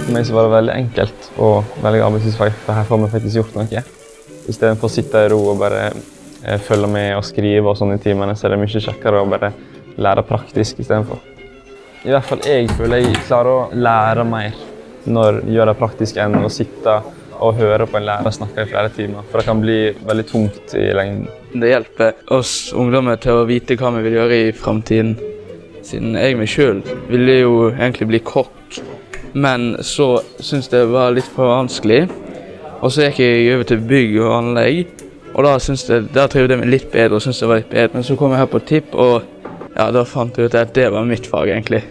For meg så var det veldig enkelt å velge arbeidslivsfag, for her får vi faktisk gjort noe. I stedet for å sitte i ro og bare følge med og skrive og sånne i timene, så er det mye kjekkere å bare lære praktisk i stedet for. I hvert fall jeg føler jeg klarer å lære mer når jeg gjør det praktisk enn å sitte og høre på en lærer snakke i flere timer, for det kan bli veldig tungt i lengden. Det hjelper oss ungdommer til å vite hva vi vil gjøre i fremtiden. Siden jeg meg selv ville jo egentlig bli kokk, men så syntes jeg det var litt for vanskelig. Og så gikk jeg over til bygg og anlegg, og da trivde jeg meg litt bedre og syntes det var litt bedre. Men så kom jeg her på TIP, og ja, da fant jeg ut at det var mitt fag egentlig.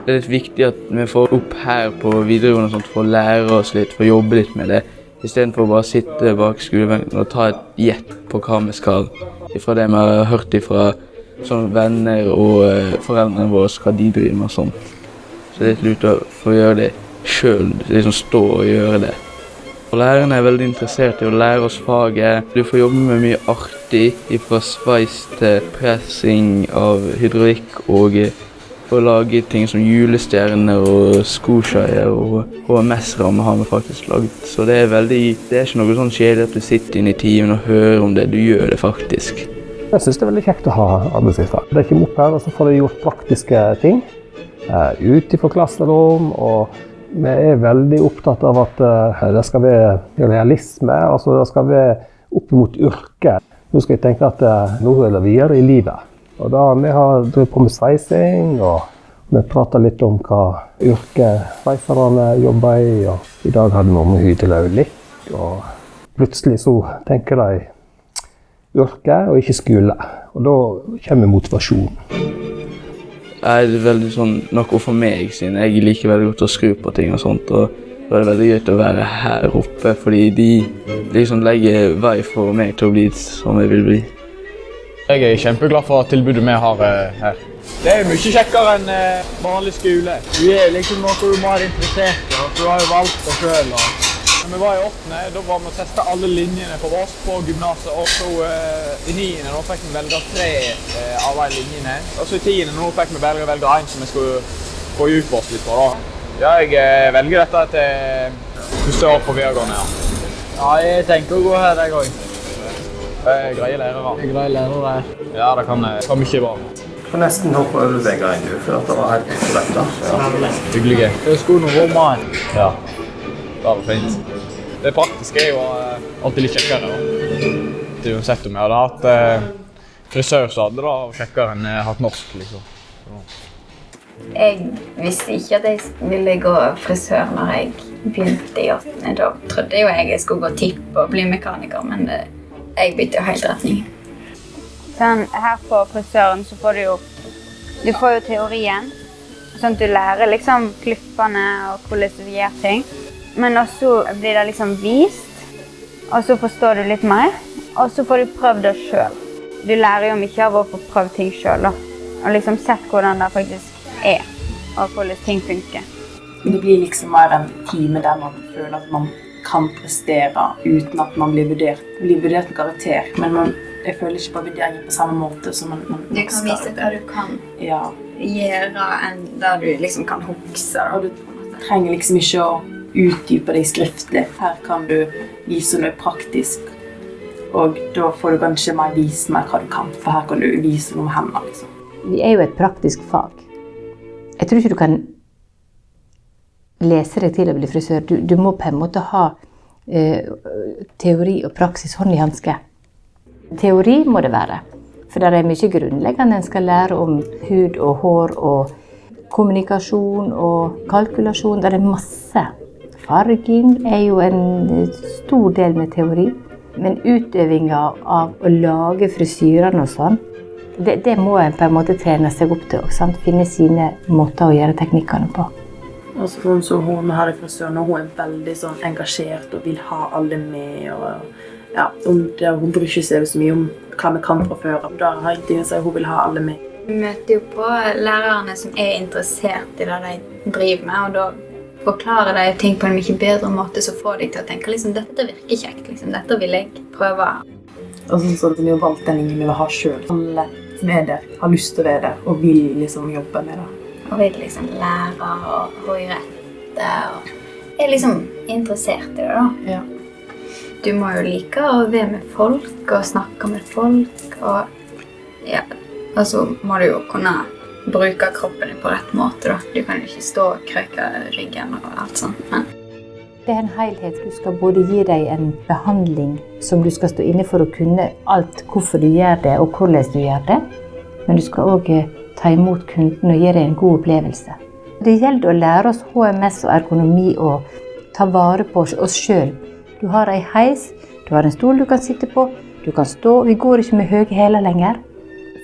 Det er litt viktig at vi får opp her på videregående og sånt, for å lære oss litt, for å jobbe litt med det. I stedet for å bare sitte bak skolebenken og ta et gjett på hva vi skal. Fra det vi har hørt fra sånne venner og foreldrene våre, hva de driver med og sånt. Så det er litt lurt å få gjøre det selv, liksom stå og gjøre det. Og lærerne er veldig interessert i å lære oss faget. Du får jobbe med mye artig, fra sveis til pressing av hydraulikk og å lage ting som julestjerner og skoskjeier og HMS-rammer har vi faktisk laget. Så det er ikke noe sånn kjedelig at du sitter inne i timen og hører om det, du gjør det faktisk. Jeg synes det er veldig kjekt å ha arbeidslivsfag. Det kommer opp her, og så får du gjort praktiske ting ute fra klasserom, og vi er veldig opptatt av at det skal være realisme, altså det skal være opp mot yrke. Nå skal jeg tenke at nå er det videre i livet. Og da vi har drevet på med sveising, og vi prater litt om hva yrke sveiserne jobber i, og i dag hadde vi om hydraulikk, og plutselig så tenker de yrke og ikke skole, og da kommer motivasjonen. Det er veldig sånn noe for meg, siden jeg liker veldig godt å skru på ting og sånt, og da er det veldig greit å være her oppe, fordi de liksom legger vei for meg til å bli som jeg vil bli. Jeg er kjempeglad for tilbudet vi har her. Det er mye kjekkere enn vanlig skole. Du er liksom noe du må være interessert i, og du har jo valgt det selv. Når vi var i 8., da var vi og testet alle linjene på oss på gymnaset, og så i 9. Nå fikk vi velge 3 av de linjene. Og så i 10. Nå fikk vi velge en som vi skulle få ut oss litt på. Da. Ja, jeg velger dette til første år på videregående. Ja, jeg tenker å gå her deg også. Greie lærere. Greie lærere. Ja, det kan mye bra. Jeg får nesten håpe å øvevegge en, for at det var helt korrekt da. Ja. Hyggelige. Det er skoene og rommet. Ja. Det var fint. Det praktiske er jo alltid litt kjekkere. Det er jo sett om jeg hadde hatt frisør, så hadde det vært kjekkere enn hatt norsk, liksom. Jeg visste ikke at jeg ville gå frisør når jeg begynte i 8. Da trodde jeg skulle gå tipp og bli mekaniker, men jeg bytte jo helt retning. Sånn, her på frisøren så får du får jo teorien, sånn at du lærer liksom klippene og hvordan du gjør ting. Men også blir det liksom vist, og så forstår du litt mer, og så får du prøvd det selv. Du lærer jo mye av å få prøvd ting selv, og liksom sett hvordan det faktisk er, og hvordan ting funker. Det blir liksom mer en time der man føler at man kan prestere uten at man blir vurdert. Man blir vurdert med karakter, men jeg føler ikke på vurderingen på samme måte som man Du kan vise hva du kan gjøre enn der du liksom kan hukse. Og du trenger liksom ikke å utdype deg skriftlig. Her kan du vise noe praktisk, og da får du kanskje mer vise meg hva du kan, for her kan du vise noe med hendene. Liksom. Vi er jo et praktisk fag. Jeg tror ikke du kan lese deg til å bli frisør. Du må på en måte ha teori og praksis hånd i hanske. Teori må det være, for det er mye grunnleggende en skal lære om hud og hår og kommunikasjon og kalkulasjon. Det er masse. Farging er jo en stor del med teori, men utøvingen av å lage frisyrene og sånn, det må en på en måte trene seg opp til, og finne sine måter å gjøre teknikkene på. Altså, så hun her i frisøren, og hun er veldig sånn engasjert og vil ha alle med, og ja, hun bryr ikke seg så mye om hva vi kan fra før. Da har jeg tenkt at hun vil ha alle med. Vi møter jo på lærerne som er interessert i det de driver med, og da forklarer de ting på en mye bedre måte, så får de til å tenke liksom, dette virker kjekt, liksom, dette vil jeg prøve. Og sånn at vi har valgt den linjen vi vil ha selv. Alle som er der har lyst til å være der og vil liksom jobbe med det. og vil liksom lære og gå i rette. Og jeg er liksom interessert i det da. Ja. Du må jo like å være med folk og snakke med folk. Og så må du jo kunne bruke kroppen din på rett måte da. Du kan jo ikke stå og krøke ryggen og alt sånt. Men det er en helhet. Du skal både gi deg en behandling som du skal stå inne for å kunne alt, hvorfor du gjør det og hvordan du gjør det. Men du skal også ta imot kunden og gi deg en god opplevelse. Det gjelder å lære oss HMS og ergonomi og ta vare på oss selv. Du har en heis, du har en stol du kan sitte på, du kan stå, vi går ikke med høye hæler lenger.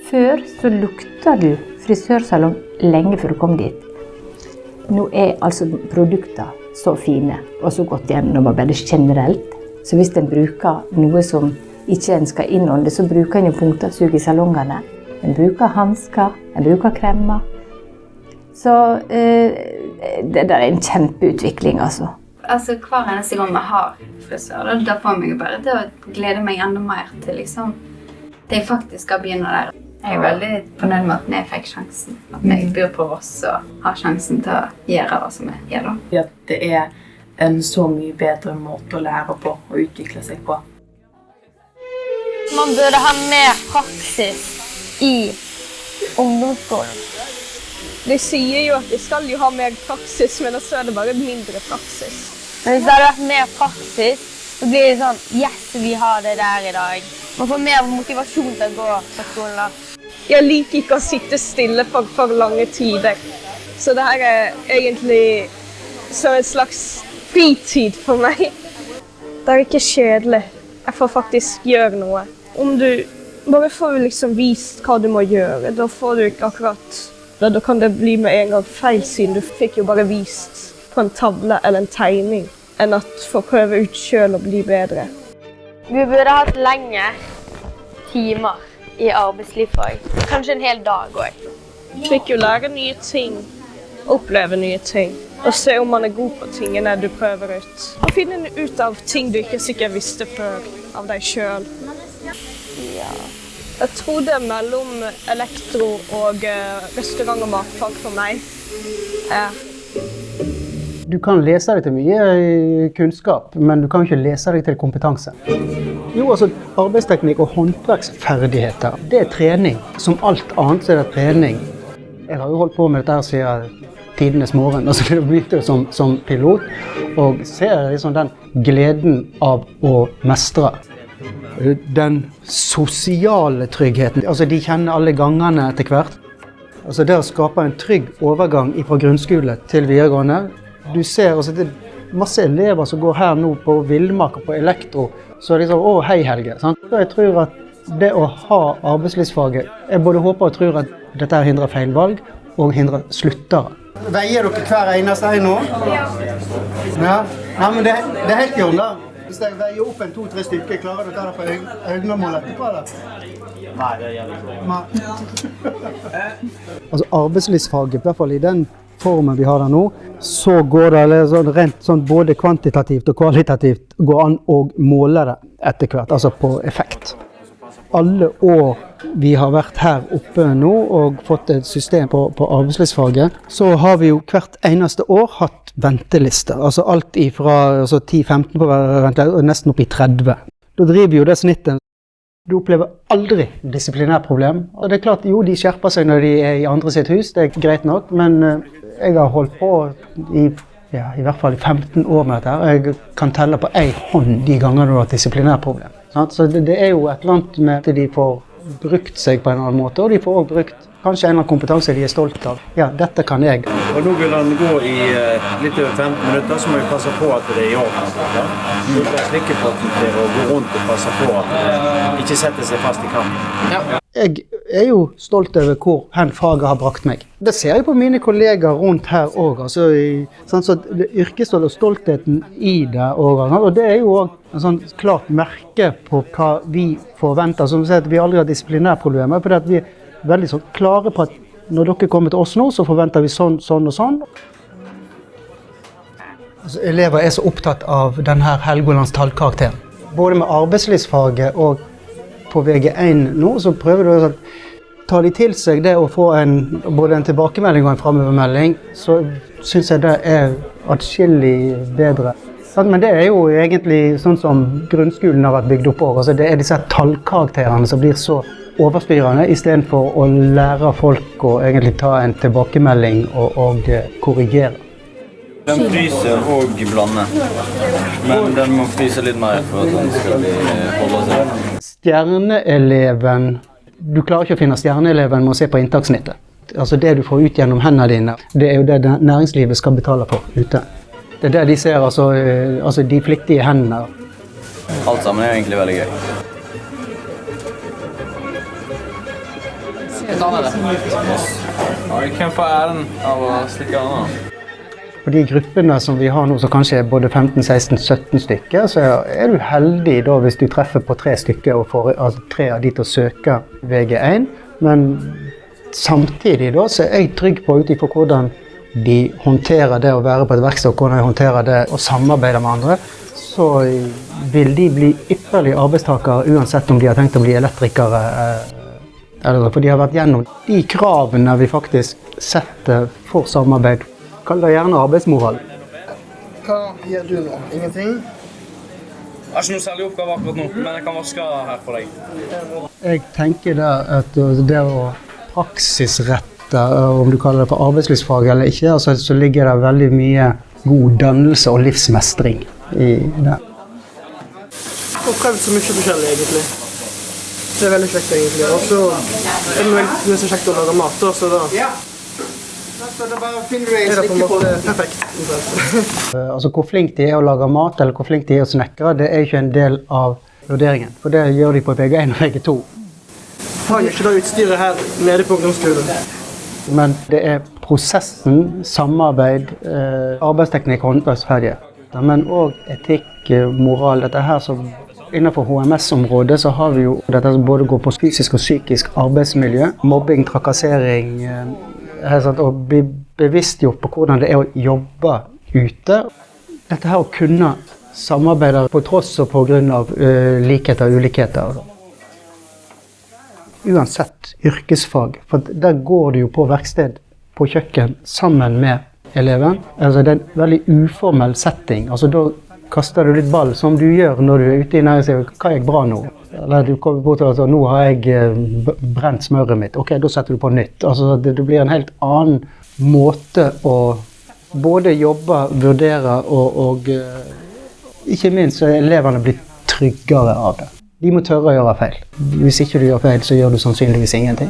Før så lukta du frisørsalong lenge før du kom dit. Nå er altså produkter så fine og så godt gjennomarbeidet generelt. Så hvis en bruker noe som ikke en skal innånde, så bruker en jo punktersug i salongene. En bruker handsker, en bruker kremmer. Så det der er en kjempeutvikling, altså. Altså, hver eneste gang vi har frisør, da får jeg bare til å glede meg enda mer til liksom, det jeg faktisk skal begynne der. Jeg er veldig fornøyd med at jeg fikk sjansen. At jeg bor på Voss og har sjansen til å gjøre det som jeg gjør da. At det er en så mye bedre måte å lære på og utvikle seg på. Man burde ha mer praksis i ungdomsskolen. De sier jo at de skal jo ha mer praksis, men så er det bare mindre praksis. Men hvis det hadde vært mer praksis, så blir det sånn, yes, vi har det der i dag. Man får mer motivasjon til å gå på skolen da. Jeg liker ikke å sitte stille for lange tider. Så det her er egentlig som en slags fritid for meg. Det er ikke kjedelig. Jeg får faktisk gjøre noe. Om du bare får liksom vist hva du må gjøre, da får du ikke akkurat. Da kan det bli med en gang feil, siden du fikk jo bare vist på en tavle eller en tegning, enn at få prøve ut selv og bli bedre. Vi burde hatt lengre timer i arbeidslivfag. Kanskje en hel dag også. Du fikk jo lære nye ting, oppleve nye ting, og se om man er god på tingene du prøver ut. Og finne ut av ting du ikke sikkert visste før av deg selv. Ja. Jeg tror det er mellom elektro og restaurant- og matfag for meg. Du kan lese deg til mye kunnskap, men du kan ikke lese deg til kompetanse. Jo, altså arbeidsteknikk og håndverksferdigheter, det er trening. Som alt annet så er det trening. Jeg har jo holdt på med dette her siden tidenes morgen, altså det begynte som pilot, og ser liksom den gleden av å mestre. Den sosiale tryggheten, altså de kjenner alle gangene etter hvert. Altså det å skape en trygg overgang fra grunnskole til videregående. Du ser altså, det er masse elever som går her nå på Villmark og på elektro, så er det liksom, å hei Helge. Sant? Så jeg tror at det å ha arbeidslivsfaget, jeg både håper og tror at dette hindrer feilvalg og hindrer sluttere. Veier dere hver eneste en nå? Ja. Nei, men det er helt i orden da. Hvis jeg veier opp en 2-3 stykker, klarer du dette på øynemål etterpå, eller? Nei, det gjør ikke. Altså arbeidslivsfaget, i hvert fall i den formen vi har der nå, så går det rent sånn både kvantitativt og kvalitativt går an å måle det etter hvert, altså på effekt. Alle år vi har vært her oppe nå og fått et system på arbeidslivsfaget, så har vi jo hvert eneste år hatt ventelister, altså alt fra 10-15 på venteliste og nesten opp i 30. Da driver jo det snittet. Du opplever aldri disiplinærproblem. Og det er klart, jo, de skjerper seg når de er i andre sitt hus, det er greit nok, men jeg har holdt på i hvert fall 15 år med dette her. Jeg kan telle på en hånd de ganger du har et disiplinærproblem. Så det er jo et eller annet med at de får brukt seg på en annen måte, og de får også brukt kanskje en eller annen kompetanse de er stolt av. Ja, dette kan jeg. Og nå vil han gå i litt over 15 minutter, så må vi passe på at det er i orden. Du får slikkepotten til å gå rundt og passe på at det ikke setter seg fast i kanten. Ja. Jeg er jo stolt over hvor hen faget har brakt meg. Det ser jeg på mine kolleger rundt her også. Altså, så yrkesstolt og stoltheten i det også. Og det er jo også en sånn klart merke på hva vi forventer. Som sier at vi aldri har disiplinærproblemer, fordi at vi er veldig så klare på at når dere kommer til oss nå, så forventer vi sånn og sånn. Altså, elever er så opptatt av denne Helgolands tallkarakteren. Både med arbeidslivsfaget og på VG1 nå, så prøver du å tar de til seg det å få både en tilbakemelding og en fremovermelding, så synes jeg det atskillig bedre. Men det jo egentlig sånn som grunnskolen har vært bygd opp også. Altså det disse tallkarakterene som blir så overstyrende, I stedet for å lære folk å egentlig ta en tilbakemelding og korrigere. Den fryser og blander, men den må fryse litt mer for at den skal holde seg. Stjerneeleven, du klarer ikke å finne stjerneeleven med å se på inntakssnittet. Altså det du får ut gjennom hendene dine, det jo det næringslivet skal betale for ute. Det det de ser, altså de flittige hendene. Alt sammen jo egentlig veldig gøy. Hvem får æren av å slikke an da? For de gruppene som vi har nå, som kanskje både 15, 16, 17 stykker, så du heldig da hvis du treffer på 3 stykker og får 3 av de til å søke VG1. Men samtidig da, så jeg trygg på ut ifra hvordan de håndterer det å være på et verksted, hvordan de håndterer det å samarbeide med andre, så vil de bli ypperlige arbeidstakere uansett om de har tenkt å bli elektrikere. For de har vært gjennom de kravene vi faktisk setter for samarbeid. Kall det gjerne arbeidsmoral. Hva gjør du nå? Ingenting? Jeg har ikke noe særlig oppgave akkurat nå, men jeg kan vaske her for deg. Jeg tenker da at det å praksisrette, om du kaller det for arbeidslivsfag eller ikke, altså, så ligger det veldig mye god dannelse og livsmestring I det. Og prøvd så mye forskjellig egentlig. Det veldig kjekt egentlig. Og så det veldig så kjekt å lage mat da, så da... Så da bare finner du det på en måte perfekt. Altså hvor flink de å lage mat, eller hvor flink de å snekre, det ikke en del av vurderingen. For det gjør de på VG1 og VG2. Har jeg ikke da utstyret her nede på ungdomsskolen? Men det prosessen, samarbeid, arbeidsteknikk, håndverksferdighet. Men også etikk, moral, dette her som innenfor HMS-området så har vi jo dette som både går på fysisk og psykisk arbeidsmiljø, mobbing, trakassering, og bli bevisstgjort på hvordan det å jobbe ute. Dette her å kunne samarbeide på tross og på grunn av likheter og ulikheter. Uansett yrkesfag, for der går du jo på verksted på kjøkken sammen med eleven. Altså det en veldig uformell setting. Altså da kaster du litt ball som du gjør når du ute I næringslivet. Hva jeg bra nå? Eller du kommer bort til at nå har jeg brent smøret mitt. Ok, da setter du på nytt. Altså det blir en helt annen måte å både jobbe, vurdere og ikke minst så eleverne blir tryggere av det. De må tørre å gjøre feil. Hvis ikke du gjør feil, så gjør du sannsynligvis ingenting.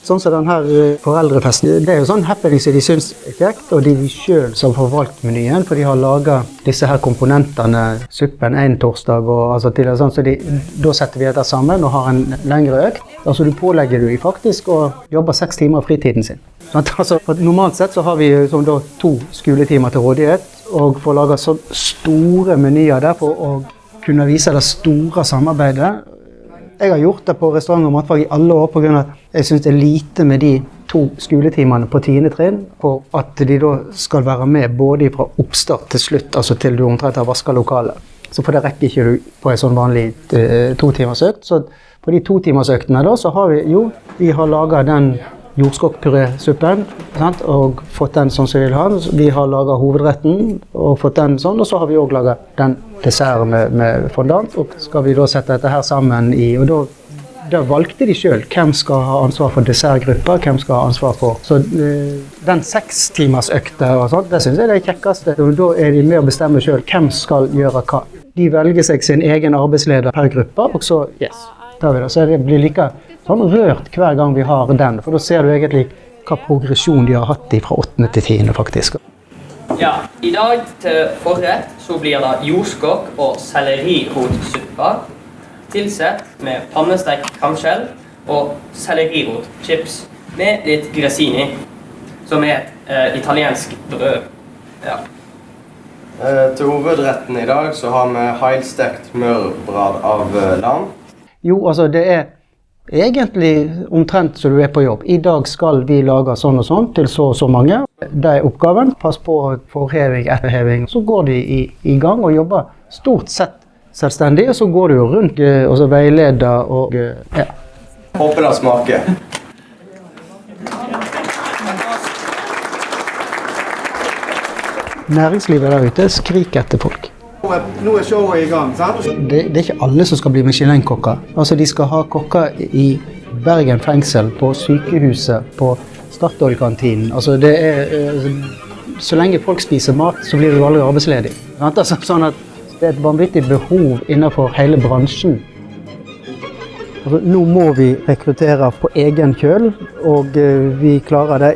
Sånn som denne foreldrefesten, det jo sånn happening som de synes kjekt, og de selv som har valgt menyen, for de har laget disse her komponentene, suppen en torsdag, og altså til sånn, så da setter vi dette sammen og har en lengre økt. Altså du pålegger du faktisk å jobbe 6 timer av fritiden sin. Altså, normalt sett så har vi som da 2 skoletimer til rådighet, og får laget så store menyer der for å kunne vise det store samarbeidet. Jeg har gjort det på restaurant og matfag I alle år på grunn av at jeg synes det lite med de 2 skoletimene på 10. trinn, for at de da skal være med både fra oppstart til slutt, altså til du omtrent har vasket lokalet. Så for det rekker ikke du på en sånn vanlig 2 timers økt. Så på de 2 timers øktene da, så har vi har laget den jordskokkpuré-suppen, og fått den sånn som vi vil ha. Vi har laget hovedretten og fått den sånn, og så har vi også laget den desserten med fondant, og skal vi da sette dette her sammen I, og da valgte de selv hvem skal ha ansvar for dessertgrupper, hvem skal ha ansvar for. Så den 6 timers økte og sånt, det synes jeg det kjekkeste. Da de med å bestemme selv hvem skal gjøre hva. De velger seg sin egen arbeidsleder per gruppe, og så, tar vi det. Så det blir like sånn rørt hver gang vi har den, for da ser du egentlig hva progresjon de har hatt fra 8. til 10. faktisk. Ja, I dag til forrett så blir det jordskokk og sellerirotsuppe, tilsett med pannestekt kamskjell og sellerirotchips med litt grissini, som et italiensk brød. Ja. Til hovedretten I dag så har vi heilstekt mørbrad av lam. Jo, altså det egentlig omtrent så du på jobb. I dag skal vi lage sånn og sånn til så og så mange. Det oppgaven. Pass på forheving, etterheving. Så går de I gang og jobber stort sett selvstendig, og så går du jo rundt og så veileder og Håper det smaker. Næringslivet der ute skriker etter folk. Nå showet I gang, sant? Det er ikke alle som skal bli Michelin-kokker. Altså, de skal ha kokker I Bergen fengsel, på sykehuset, på Statoil-kantinen. Altså, det så lenge folk spiser mat, så blir du aldri arbeidsledig. Altså, sånn at det er et vanvittig behov innenfor hele bransjen. Altså, nå må vi rekruttere på egen kjøl, og vi klarer det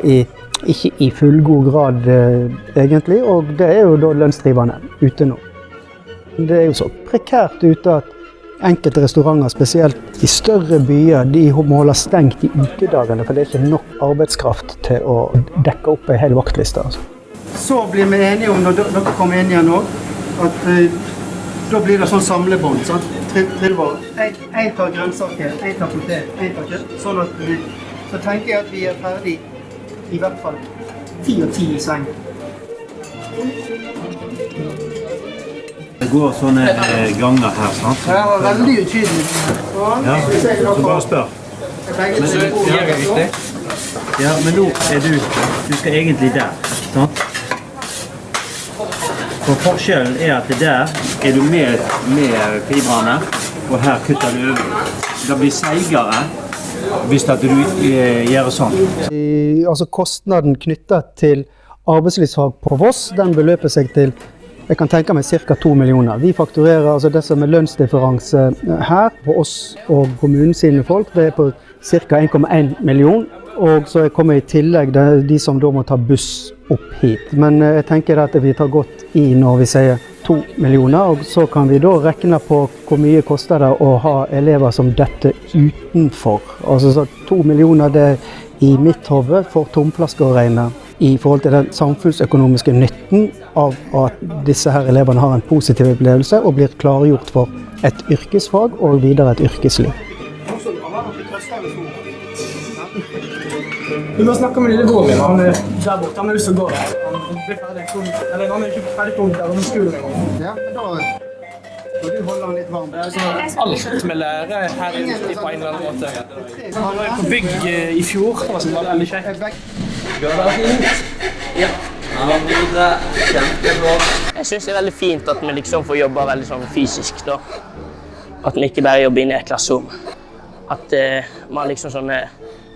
ikke I fullgod grad egentlig, og det jo da lønnsdrivende ute nå. Det jo så prekært ute at enkelte restauranter, spesielt I større byer, de må holde stengt I ukedagene, for det ikke nok arbeidskraft til å dekke opp en hel vaktliste. Altså. Så blir vi enige om, når dere kommer inn igjen nå, at da blir det sånn samlebånd, sant? Trillvår. En tar grønnsaker, en tar potet, en tar kjøtt. Sånn at så tenker jeg at vi ferdig I hvert fall 10 og 10 I seng. Det går sånne ganger her, sant? Det var veldig utydelig. Ja, så bare spør. Ja, men nå du skal egentlig der, sant? For forskjellen at der du med fibrene, og her kutter du over. Det blir seigere hvis du gjør sånn. Altså kostnaden knyttet til arbeidslivsfag på Voss, den beløper seg til, jeg kan tenke meg, ca. 2 millioner. Vi fakturerer altså det som lønnsdifferanse her på oss og kommunen sine folk, det på ca. 1,1 million. Og så kommer I tillegg de som da må ta buss opp hit. Men jeg tenker at vi tar godt I når vi sier 2 millioner, og så kan vi da regne på hvor mye koster det å ha elever som dette utenfor. Altså så 2 millioner det I mitt hode for tomflasker å regne I forhold til den samfunnsøkonomiske nytten av at disse her eleverne har en positiv opplevelse og blir klargjort for et yrkesfag og videre et yrkesliv. Vi må snakke med lillebroren min, han der borte, han har lyst til å gå. Han blir ferdig, eller han ikke ferdig på skolen en gang. Ja, men da du holder han litt varm. Alt med lære her på en eller annen måte. Han var på bygg I fjor, det var veldig kjekt. Går det fint? Ja. Kjempebra. Jeg synes det veldig fint at vi liksom får jobbe veldig sånn fysisk da. At vi ikke bare jobber inne I et klasserom. At man liksom sånne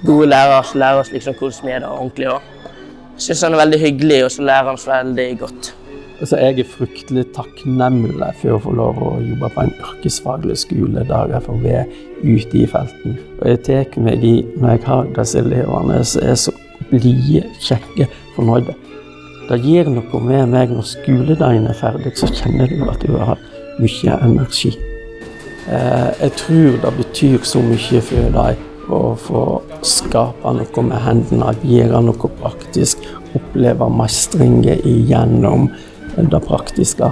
gode lærere som lærer oss liksom hvordan vi det ordentlig også. Jeg synes han veldig hyggelig, og så lærer han oss veldig godt. Så jeg fryktelig takknemlig for å få lov å jobbe på en yrkesfaglig skole der jeg får være ute I felten. Og jeg tar meg I når jeg har disse eleverne som så blide, kjekke, fornøyde. Det gir noe med meg når skoledagen ferdig, så kjenner du at du har mye energi. Jeg tror det betyr så mye for deg å få skape noe med hendene, gjøre noe praktisk, oppleve mestring igjennom det praktiske.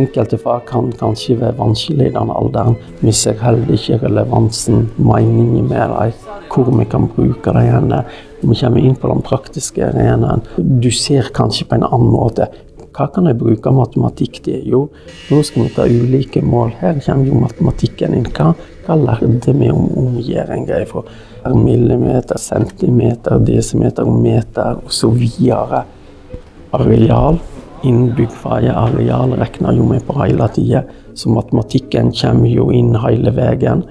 Enkelte fag kan kanskje være vanskelig I den alderen, men jeg ser heller ikke relevansen, meningen med dem, hvor vi kan bruke det igjen. Når vi kommer inn på den praktiske arenaen, du ser kanskje på en annen måte. Hva kan jeg bruke matematikk til? Jo, nå skal vi ta ulike mål. Her kommer jo matematikken inn. Hva lærte vi om omgjøringer fra millimeter, centimeter, desimeter, meter og så videre? Areal, innbyggfaget areal regner jo vi på hele tiden, så matematikken kommer jo inn hele veien.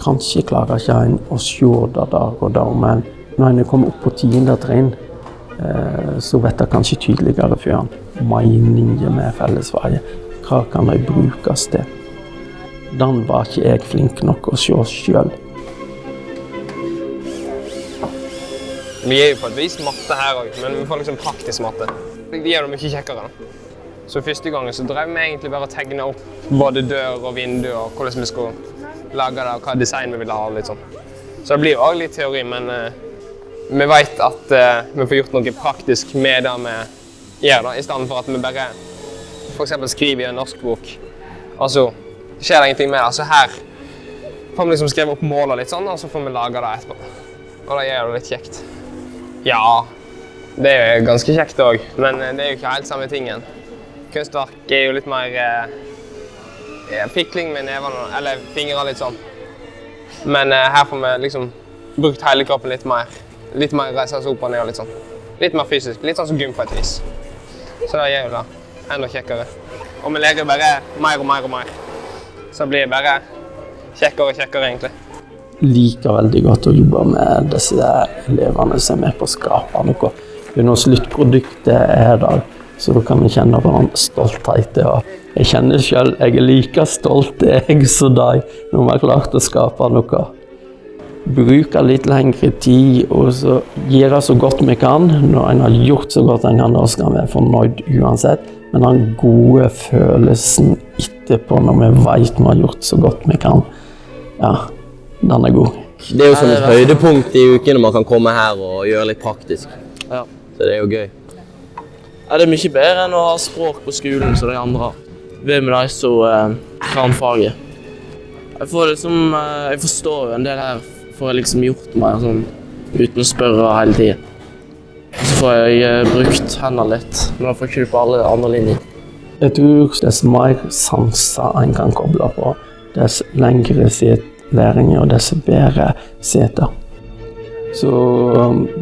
Kanskje klarer ikke en å se det der og da, men når en kommer opp på 10. trinn, så vet jeg kanskje tydeligere for han meningen med fellesfaget. Hva kan jeg brukes til? Den var ikke jeg flink nok å se selv. Vi jo på et vis matte her også, men vi får liksom praktisk matte. Det gjør det mye kjekkere. Så første gangen så drev vi egentlig bare å tegne opp både dør og vinduer, og hvordan vi skulle lage det, og hva design vi ville ha, litt sånn. Så det blir jo også litt teori, men vi vet at vi får gjort noe praktisk med det vi gjør da, I stedet for at vi bare for eksempel skriver I en norsk bok. Altså, skjer det ingenting med det. Så her får vi liksom skrive opp måler litt sånn, og så får vi lage det etterpå. Og det gjør det litt kjekt. Ja, det jo ganske kjekt også, men det jo ikke helt samme tingen. Kunstverk jo litt mer fikling med nevene, eller fingre litt sånn. Men her får vi liksom brukt hele kroppen litt mer. Litt mer reise oss opp og ned og litt sånn. Litt mer fysisk, litt sånn som gym på et vis. Så det gjør jo det enda kjekkere. Og vi lærer bare mer og mer og mer. Så det blir bare kjekkere og kjekkere egentlig. Liker veldig godt å jobbe med disse elevene som er med på å skape noe. Når sluttproduktet er der, så kan vi kjenne på en stolthet. Jeg kjenner selv, jeg er like stolt som deg når vi har klart å skape noe. Bruke litt lengre tid og så gjøre så godt vi kan. Når en har gjort så godt en kan, da skal vi være fornøyd uansett. Men den gode følelsen etterpå når vi vet vi har gjort så godt vi kan, ja, den er god. Det er jo som et høydepunkt i uken når man kan komme her og gjøre litt praktisk. Ja. Så det er jo gøy. Ja, det er mye bedre enn å ha språk på skolen som de andre har. Ved med de som kan faget. Jeg forstår jo en del her, får jeg liksom gjort meg sånn, uten å spørre hele tiden. Så får jeg brukt hendene litt, men da får jeg ikke på alle andre linjer. Jeg tror dess mer sanser en kan koble på, dess lengre læring og dess bedre seter. Så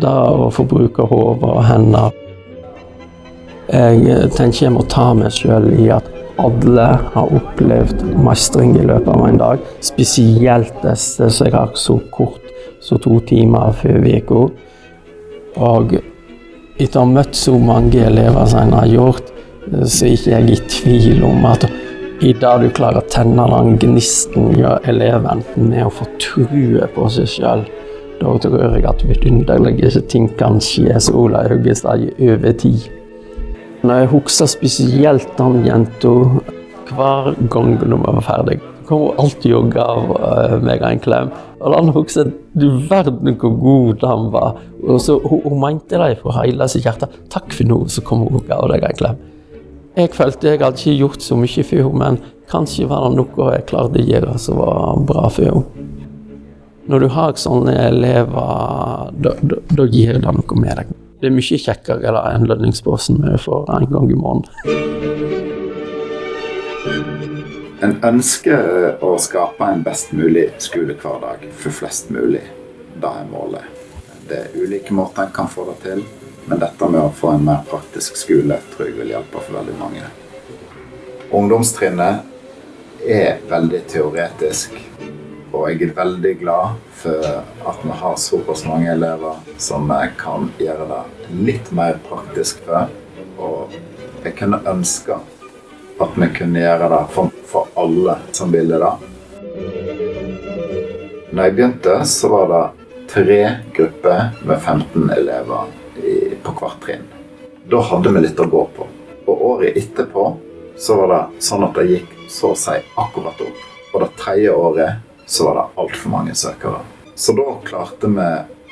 da å få bruke hodet og hendene, jeg tenker jeg må ta meg selv i at alle har opplevd mestring i løpet av en dag, spesielt disse som jeg har så kort, så 2 timer før uka. Og etter å ha møtt så mange elever som jeg har gjort, så er ikke jeg i tvil om at i dag du klarer å tenne den gnisten gjør eleven med å få true på seg selv. Da tror jeg at vidunderlige ting kan skje, så Ola Haugestad over tid. Når jeg husker spesielt den jenta, hver gang hun var ferdig, kom hun alltid og gav meg en klem. Og den husker du verden hvor god den var. Og så hun mente det fra hele sitt hjerte. Takk for nå, så kom hun og gav deg en klem. Jeg følte jeg hadde ikke gjort så mye for henne, men kanskje var det noe jeg klarte å gjøre som var bra for henne. Når du har sånne elever, da gir det noe med deg. Det er mye kjekkere enn lønningsposen vi får en gang i måneden. En ønsker å skape en best mulig skolehverdag for flest mulig. Det er målet. Det er ulike måter en kan få det til, men dette med å få en mer praktisk skole tror jeg vil hjelpe for veldig mange. Ungdomstrinnet er veldig teoretisk, og jeg er veldig glad for at vi har såpass mange elever som kan gjøre det litt mer praktisk for. Og jeg kunne ønske at vi kunne gjøre det for alle som ville det. Når jeg begynte, så var det 3 grupper med 15 elever på hvert trinn. Da hadde vi litt å gå på. Og året etterpå så var det sånn at det gikk så å si akkurat opp. Og det 3. året så var det alt for mange søkere. Så da klarte vi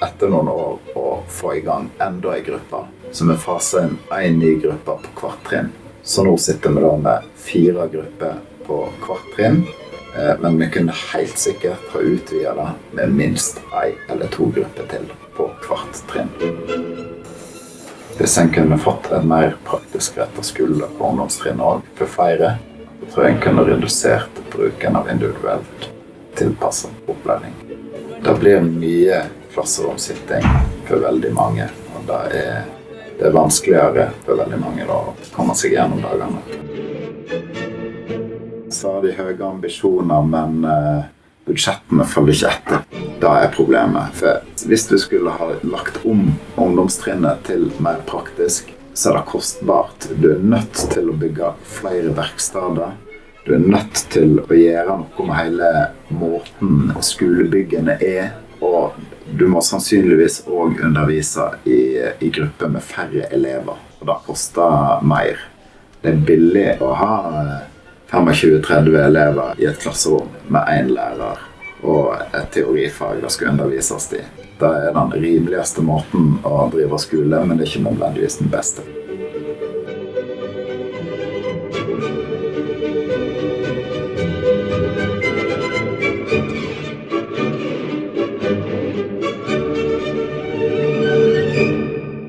etter noen år å få i gang enda en gruppe. Så vi faset inn en ny gruppe på hvert trinn. Så nå sitter vi da med 4 grupper på hvert trinn. Men vi kunne helt sikkert ha utvidet det med minst 1 eller 2 grupper til på hvert trinn. Hvis en kunne fått en mer praktisk rettet skole på ungdomstrinnet også for flere, så tror jeg en kunne redusert bruken av individuelt tilpasset opplæring. Det blir mye klasseromsitting for veldig mange, og det er vanskeligere for veldig mange da, å komme seg gjennom dagene. Så har de høye ambisjoner, men budsjettene følger ikke etter. Det er problemet, for hvis du skulle ha lagt om ungdomstrinnet til mer praktisk, så er det kostbart. Du er nødt til å bygge flere verksteder. Du er nødt til å gjøre noe med hele måten skolebyggene er, og du må sannsynligvis også undervise i grupper med færre elever, og det koster mer. Det er billig å ha 25-30 elever i et klasserom med 1 lærer og et teorifag det skal undervises i. Det er den rimeligste måten å drive skole, men det er ikke nødvendigvis den beste.